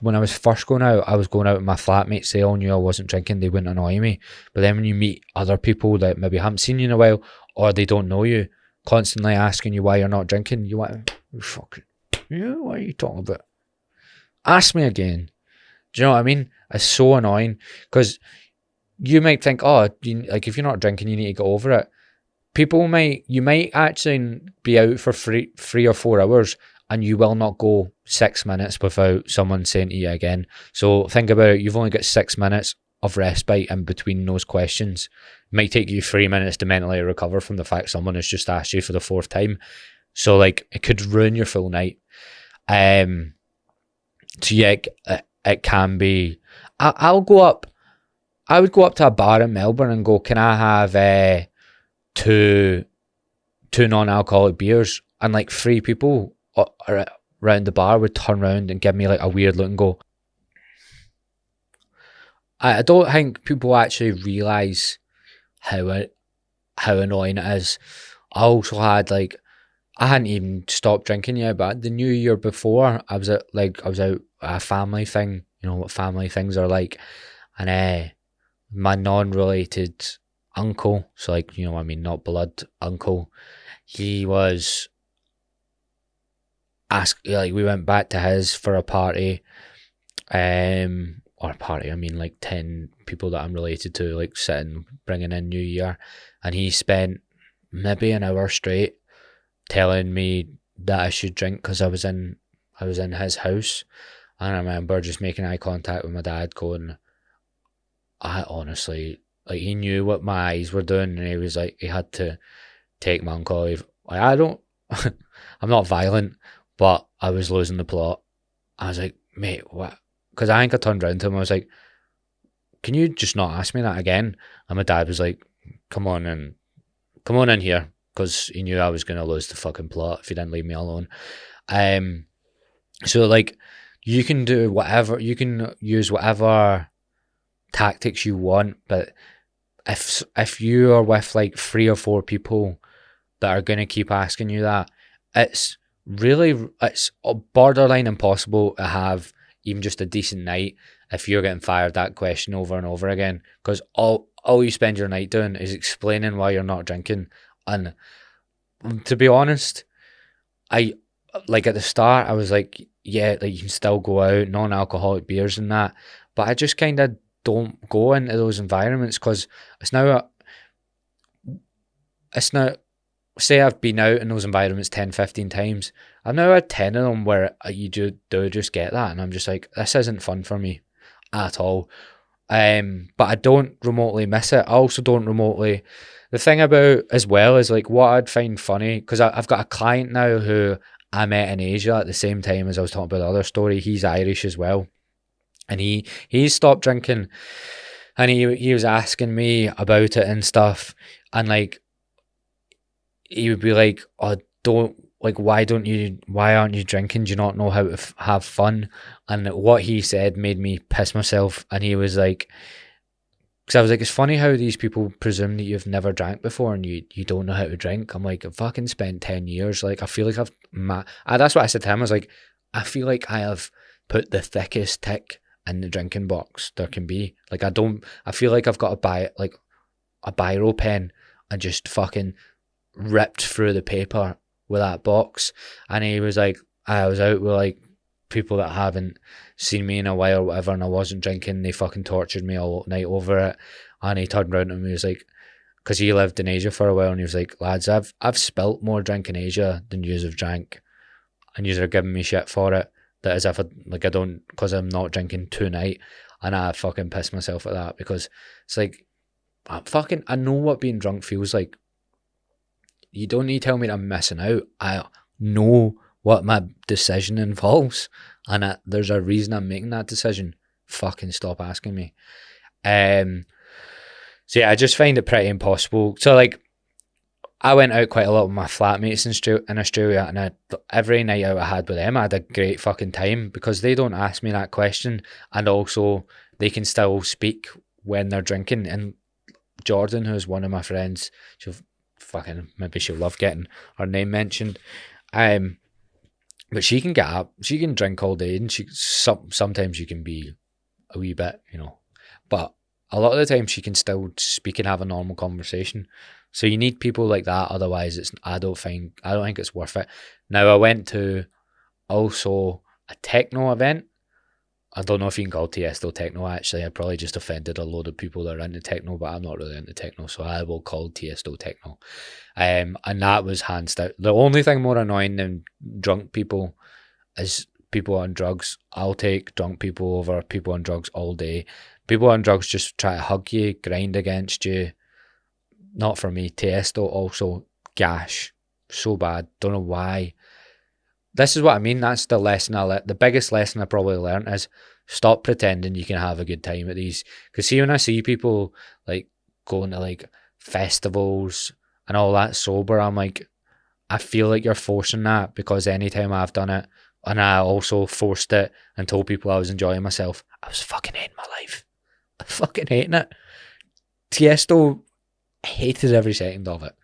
Speaker 1: when I was first going out, I was going out with my flatmates. They all knew I wasn't drinking. They wouldn't annoy me. But then when you meet other people that maybe haven't seen you in a while, or they don't know you, constantly asking you why you're not drinking, you want, fucking, yeah, what are you talking about? Ask me again. Do you know what I mean? It's so annoying, because you might think, oh, like if you're not drinking, you need to get over it. You might actually be out for 3 or 4 hours and you will not go 6 minutes without someone saying to you again. So think about it. You've only got 6 minutes of respite in between those questions. It might take you 3 minutes to mentally recover from the fact someone has just asked you for the fourth time. So like it could ruin your full night. So yeah, it can be. I'll go up. I would go up to a bar in Melbourne and go, "Can I have two non-alcoholic beers?" And like three people around the bar would turn around and give me like a weird look and go. I don't think people actually realise how annoying it is. I also had like I hadn't even stopped drinking yet, but the new year before I was out a family thing. You know what family things are like, and my non-related uncle, so like you know what I mean, not blood uncle, he was like we went back to his for a party, or a party, I mean like 10 people that I'm related to, like sitting, bringing in New Year, and he spent maybe an hour straight telling me that I should drink because I was in his house, and I remember just making eye contact with my dad going, I honestly, like he knew what my eyes were doing, and he was like, he had to take my uncle. Like I don't, I'm not violent, but I was losing the plot. I was like, mate, what? Because I think I turned around to him. I was like, can you just not ask me that again? And my dad was like, come on in here, because he knew I was going to lose the fucking plot if he didn't leave me alone. So like, you can do whatever, you can use whatever tactics you want, but if you are with like 3 or 4 people that are going to keep asking you that, it's borderline impossible to have even just a decent night if you're getting fired that question over and over again, because all you spend your night doing is explaining why you're not drinking. And to be honest, I like at the start I was like, yeah, like you can still go out, non-alcoholic beers and that, but I just kind of don't go into those environments because it's now say I've been out in those environments 10, 15 times. I've now had 10 of them where you do just get that, and I'm just like, this isn't fun for me at all. But I don't remotely miss it. I also don't remotely. The thing about as well is like what I'd find funny, because I've got a client now who I met in Asia at the same time as I was talking about the other story. He's Irish as well, and he stopped drinking, and he was asking me about it and stuff, and like he would be like, oh, why aren't you drinking? Do you not know how to have fun? And what he said made me piss myself. And he was like, because I was like, it's funny how these people presume that you've never drank before and you don't know how to drink. I'm like, I've fucking spent 10 years. Like, I feel like that's what I said to him. I was like, I feel like I have put the thickest tick in the drinking box there can be. Like, I feel like I've got a biro pen and just fucking ripped through the paper with that box. And he was like, I was out with like people that haven't seen me in a while or whatever, and I wasn't drinking. They fucking tortured me all night over it. And he turned around to me and he was like, because he lived in Asia for a while, and he was like, lads, I've spilt more drink in Asia than yous have drank, and yous are giving me shit for it. That as if I don't, because I'm not drinking tonight. And I fucking pissed myself at that, because it's like, I know what being drunk feels like. You don't need to tell me that I'm missing out. I know what my decision involves, and there's a reason I'm making that decision. Fucking stop asking me. So yeah, I just find it pretty impossible. So like, I went out quite a lot with my flatmates in Australia, and every night out I had with them, I had a great fucking time, because they don't ask me that question, and also they can still speak when they're drinking. And Jordan, who's one of my friends, maybe she'll love getting her name mentioned, but she can get up, she can drink all day, and sometimes you can be a wee bit, but a lot of the time she can still speak and have a normal conversation. So you need people like that, otherwise I don't think it's worth it. Now, I went to also a techno event. I don't know if you can call Tiesto techno, actually. I probably just offended a load of people that are into techno, but I'm not really into techno, so I will call Tiesto techno. And that was hands down. The only thing more annoying than drunk people is people on drugs. I'll take drunk people over people on drugs all day, People on drugs just try to hug you, grind against you. Not for me. Tiesto also gash. So bad. Don't know why. This is what I mean. That's the lesson the biggest lesson I probably learned is stop pretending you can have a good time at these. Because see, when I see people like going to like festivals and all that sober, I'm like, I feel like you're forcing that, because anytime I've done it and I also forced it and told people I was enjoying myself, I was fucking hating my life. I fucking hating it. Tiesto hated every second of it.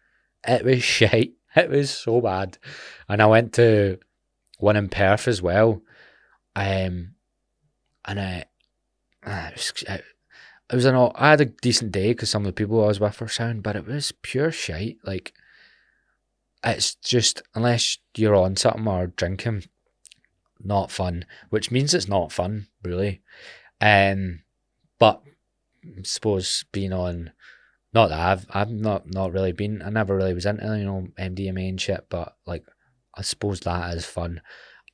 Speaker 1: It was shite. It was so bad. And I went to one in Perth as well. And I had a decent day because some of the people I was with were sound, but it was pure shite. Like, it's just, unless you're on something or drinking, not fun, which means it's not fun, really. But I suppose being on, not that I've not really been, I never really was into, MDMA and shit, but like, I suppose that is fun.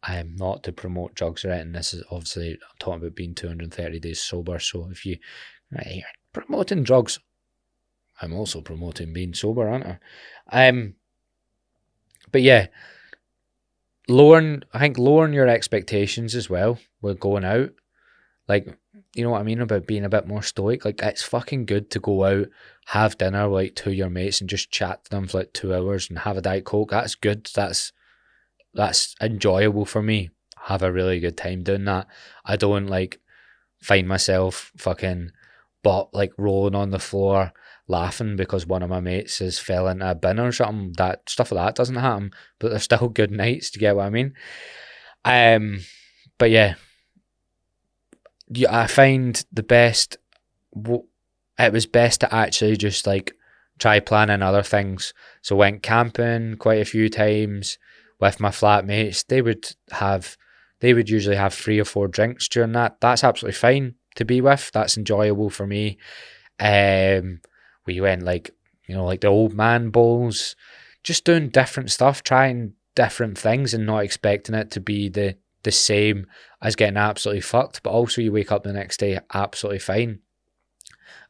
Speaker 1: I am not to promote drugs or anything. This is obviously, I'm talking about being 230 days sober. So if you're promoting drugs, I'm also promoting being sober, aren't I? But yeah, I think lowering your expectations as well with going out. Like, you know what I mean about being a bit more stoic? Like, it's fucking good to go out, have dinner with like two of your mates and just chat to them for like 2 hours and have a Diet Coke. That's good. That's enjoyable for me. Have a really good time doing that. I don't like find myself fucking rolling on the floor laughing because one of my mates has fell into a bin or something. That stuff like that doesn't happen, but they're still good nights. Do you get what I mean? But yeah, I find it was best to actually just like try planning other things. So went camping quite a few times with my flatmates. They would usually have 3 or 4 drinks during that. That's absolutely fine to be with. That's enjoyable for me. We went like the old man bowls, just doing different stuff, trying different things and not expecting it to be the same as getting absolutely fucked, but also you wake up the next day absolutely fine.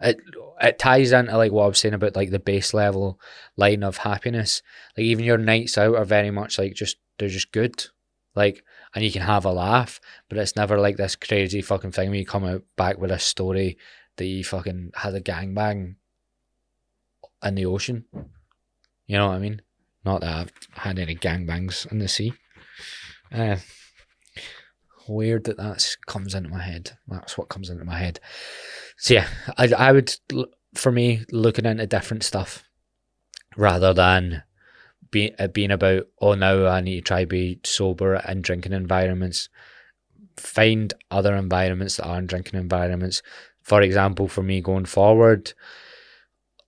Speaker 1: It ties into like what I was saying about like the base level line of happiness. Like, even your nights out are very much like they're just good. Like, and you can have a laugh, but it's never like this crazy fucking thing when you come out back with a story that you fucking had a gangbang in the ocean. You know what I mean? Not that I've had any gangbangs in the sea. Weird that comes into my head. That's what comes into my head. So yeah, I would, for me, looking into different stuff rather than being about, oh, now I need to try be sober in drinking environments. Find other environments that aren't drinking environments. For example, for me going forward,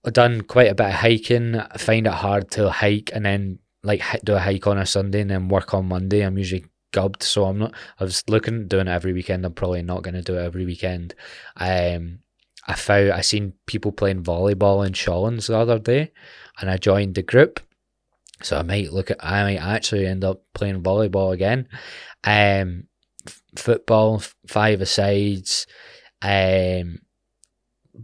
Speaker 1: I've done quite a bit of hiking. I find it hard to hike and then like do a hike on a Sunday and then work on Monday. I'm usually gubbed, so I was looking at doing it every weekend. I'm probably not going to do it every weekend. I seen people playing volleyball in Shawlands the other day, and I joined the group. So I might actually end up playing volleyball again. Football, 5-a-sides.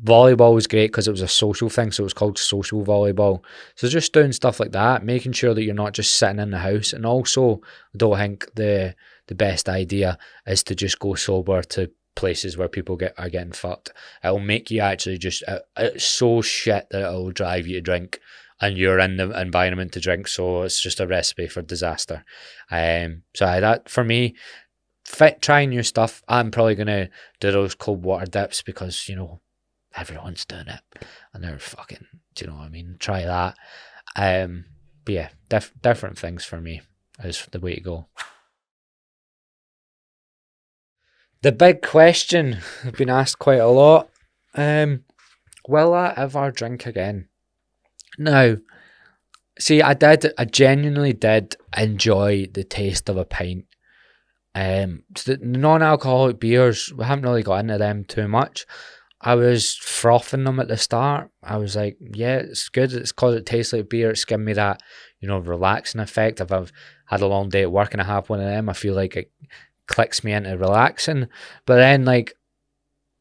Speaker 1: Volleyball was great because it was a social thing, so it was called social volleyball. So just doing stuff like that, making sure that you're not just sitting in the house. And also, I don't think the best idea is to just go sober to places where people are getting fucked. It'll make you actually just, it's so shit that it'll drive you to drink, and you're in the environment to drink, so it's just a recipe for disaster. So that, for me, trying new stuff. I'm probably going to do those cold water dips because, everyone's doing it and they're fucking, do you know what I mean? Try that. But yeah, different things for me is the way to go. The big question, I've been asked quite a lot. Will I ever drink again? Now, see, I genuinely did enjoy the taste of a pint. The non-alcoholic beers, we haven't really got into them too much. I was frothing them at the start. I was like, yeah, it's good. It's because it tastes like beer. It's giving me that, relaxing effect. If I've had a long day at work and I have one of them, I feel like it clicks me into relaxing. But then, like,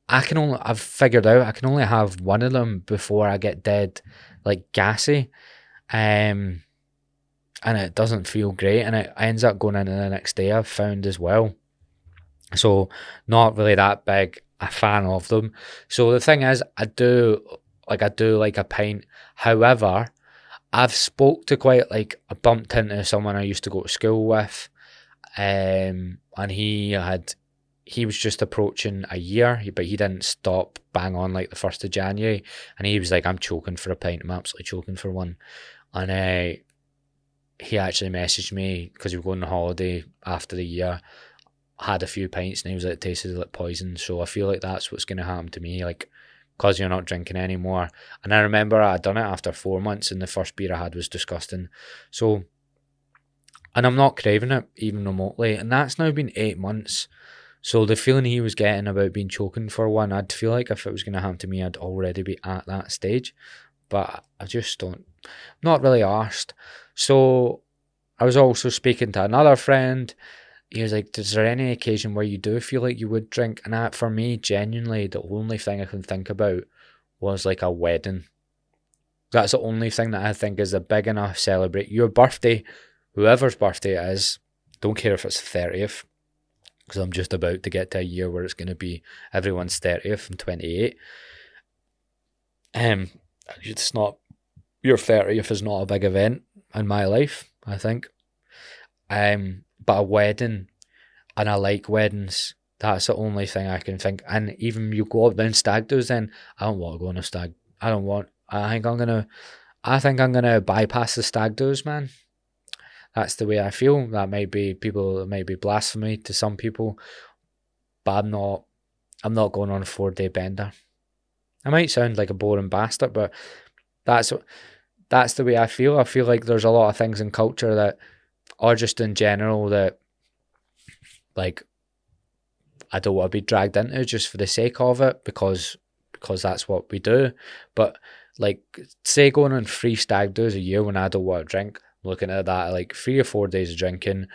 Speaker 1: I've figured out I can only have one of them before I get dead, like gassy, and it doesn't feel great, and it ends up going into the next day. I've found as well. So not really that big a fan of them. So the thing is, I do like a pint. However, I've spoke to quite like I bumped into someone I used to go to school with, and he was just approaching a year, but he didn't stop bang on like the 1st of January, and he was like, I'm choking for a pint, I'm absolutely choking for one. And he actually messaged me because he was going on holiday after the year, had a few pints, and he was like, it tasted like poison. So I feel like that's what's going to happen to me, like, because you're not drinking anymore. And I remember I'd done it after 4 months, and the first beer I had was disgusting. So, and I'm not craving it even remotely, and that's now been 8 months. So the feeling he was getting about being choking for one, I'd feel like if it was going to happen to me, I'd already be at that stage. But I just don't, not really arsed. So I was also speaking to another friend. He was like, is there any occasion where you do feel like you would drink? And that, for me, genuinely, the only thing I can think about was like a wedding. That's the only thing that I think is a big enough celebrate. Your birthday, whoever's birthday it is, don't care if it's the 30th, because I'm just about to get to a year where it's going to be everyone's 30th. I'm 28. It's not, your 30th is not a big event in my life, I think. But a wedding, and I like weddings. That's the only thing I can think. And even you go up down stag do's, then I don't want to go on a stag. I think I'm gonna bypass the stag do's, man. That's the way I feel. That might be blasphemy to some people, but I'm not going on a 4-day bender. I might sound like a boring bastard, but that's the way I feel. I feel like there's a lot of things in culture that, or just in general, that like I don't want to be dragged into just for the sake of it, because that's what we do. But like, say going on 3 stag do's a year when I don't want to drink, looking at that like 3 or 4 days of drinking,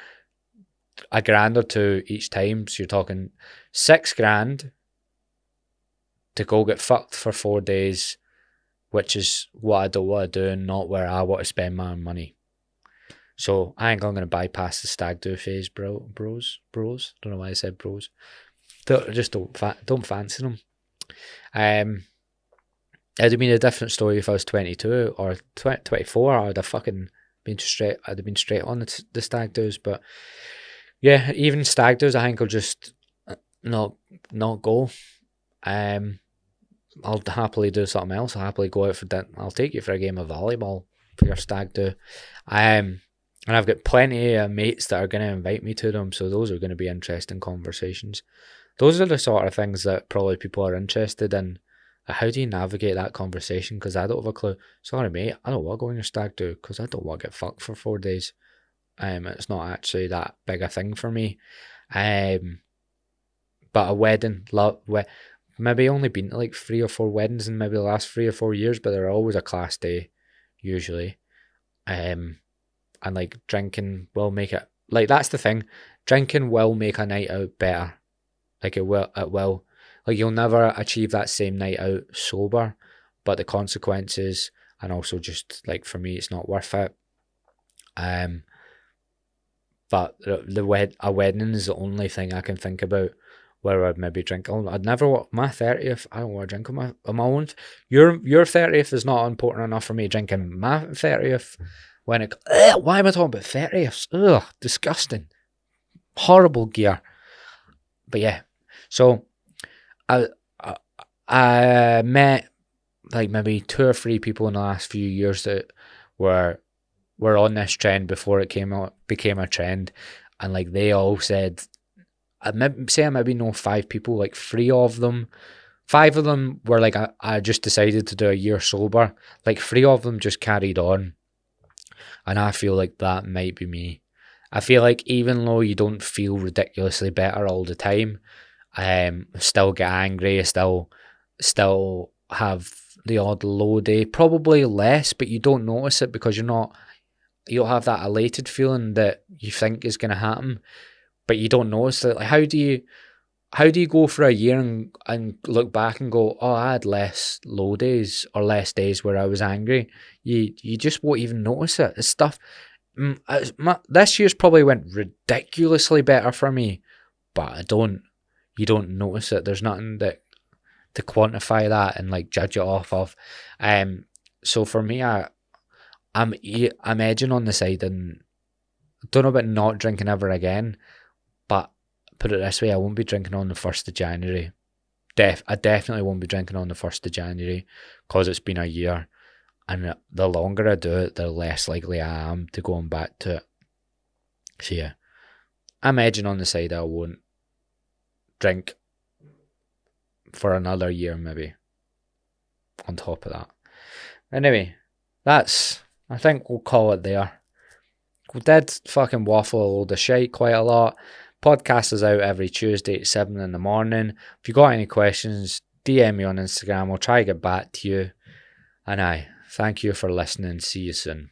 Speaker 1: $1,000 or $2 each time. So you're talking $6,000 to go get fucked for 4 days, which is what I don't want to do and not where I want to spend my money. So I think I'm going to bypass the stag do phase, bros. Don't know why I said bros. Don't fancy them. It'd have been a different story if I was 22 or 24. I'd have been straight on the stag do's. But yeah, even stag do's, I think I'll just not go. I'll happily do something else. I'll happily go out for dinner. I'll take you for a game of volleyball for your stag do. And I've got plenty of mates that are going to invite me to them, so those are going to be interesting conversations. Those are the sort of things that probably people are interested in. How do you navigate that conversation? Because I don't have a clue. Sorry, mate, I don't want to go on your stag do because I don't want to get fucked for 4 days. It's not actually that big a thing for me. But a wedding, maybe only been to like 3 or 4 weddings in maybe the last 3 or 4 years, but they're always a class day, usually. And like drinking will make it, like, that's the thing. Drinking will make a night out better. Like it will. Like, you'll never achieve that same night out sober, but the consequences, and also just like for me, it's not worth it. But a wedding is the only thing I can think about where I'd maybe drink. I'd never want my 30th. I don't want to drink on my own. Your 30th is not important enough for me drinking my 30th. Why am I talking about 30ths? Ugh, disgusting, horrible gear. But yeah, so I met like maybe 2 or 3 people in the last few years that were on this trend before it became a trend, and like they all said, I maybe know 5 people, like 5 of them were like, I just decided to do a year sober. Like 3 of them just carried on, and I feel like that might be me. I feel like even though you don't feel ridiculously better all the time, still get angry, still have the odd low day, probably less, but you don't notice it because you don't have that elated feeling that you think is going to happen, but you don't notice it. Like, how do you how do you go for a year and look back and go, oh, I had less low days or less days where I was angry? You just won't even notice it. It's stuff. This year's probably went ridiculously better for me, but you don't notice it. There's nothing that to quantify that and like judge it off of. So for me, I'm edging on the side, and I don't know about not drinking ever again, but put it this way, I won't be drinking on the 1st of January. I definitely won't be drinking on the 1st of January because it's been a year, and the longer I do it, the less likely I am to going back to it. So yeah, I'm edging on the side I won't drink for another year maybe on top of that. Anyway, I think we'll call it there. We did fucking waffle a load of shite quite a lot. Podcast is out every Tuesday at 7 in the morning. If you got any questions, DM me on Instagram. I'll try to get back to you. And thank you for listening. See you soon.